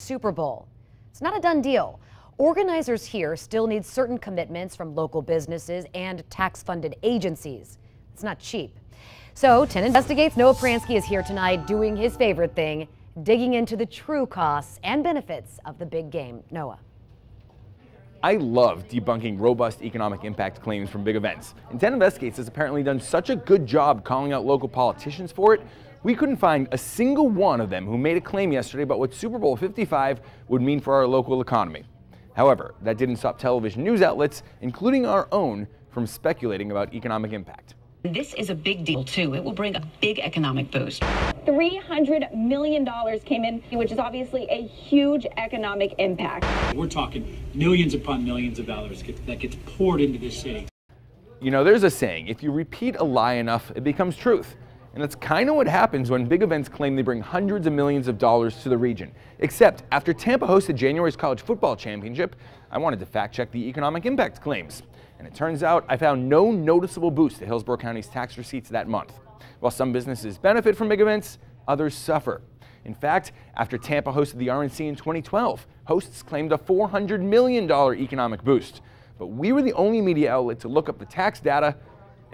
Super Bowl. It's not a done deal. Organizers here still need certain commitments from local businesses and tax-funded agencies. It's not cheap. So 10 Investigates' Noah Pransky is here tonight doing his favorite thing, digging into the true costs and benefits of the big game. Noah. I love debunking robust economic impact claims from big events. And 10 Investigates has apparently done such a good job calling out local politicians for it, we couldn't find a single one of them who made a claim yesterday about what Super Bowl 55 would mean for our local economy. However, that didn't stop television news outlets, including our own, from speculating about economic impact. This is a big deal, too. It will bring a big economic boost. $300 million came in, which is obviously a huge economic impact. We're talking millions upon millions of dollars that gets poured into this city. You know, there's a saying, if you repeat a lie enough, it becomes truth. And that's kind of what happens when big events claim they bring hundreds of millions of dollars to the region. Except after Tampa hosted January's college football championship, I wanted to fact check the economic impact claims. And it turns out I found no noticeable boost to Hillsborough County's tax receipts that month. While some businesses benefit from big events, others suffer. In fact, after Tampa hosted the RNC in 2012, hosts claimed a $400 million economic boost. But we were the only media outlet to look up the tax data,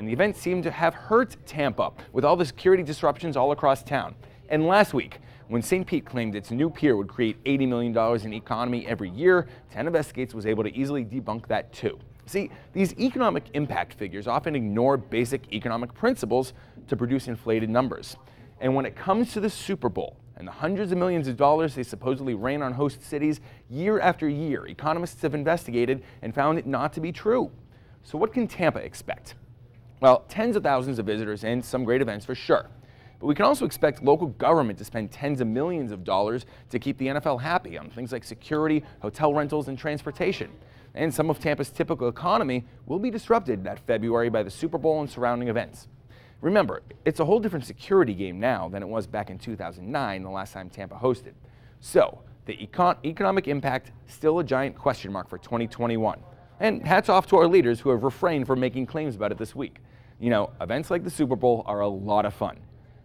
and the event seemed to have hurt Tampa with all the security disruptions all across town. And last week, when St. Pete claimed its new pier would create $80 million in economy every year, 10 Investigates was able to easily debunk that too. See, these economic impact figures often ignore basic economic principles to produce inflated numbers. And when it comes to the Super Bowl and the hundreds of millions of dollars they supposedly rain on host cities year after year, economists have investigated and found it not to be true. So what can Tampa expect? Well, tens of thousands of visitors and some great events for sure. But we can also expect local government to spend tens of millions of dollars to keep the NFL happy on things like security, hotel rentals, and transportation. And some of Tampa's typical economy will be disrupted that February by the Super Bowl and surrounding events. Remember, it's a whole different security game now than it was back in 2009, the last time Tampa hosted. So, the economic impact still a giant question mark for 2021. And hats off to our leaders who have refrained from making claims about it this week. You know, events like the Super Bowl are a lot of fun,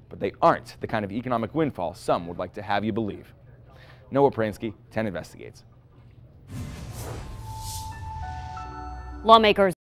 but they aren't the kind of economic windfall some would like to have you believe. Noah Pransky, 10 Investigates. Lawmakers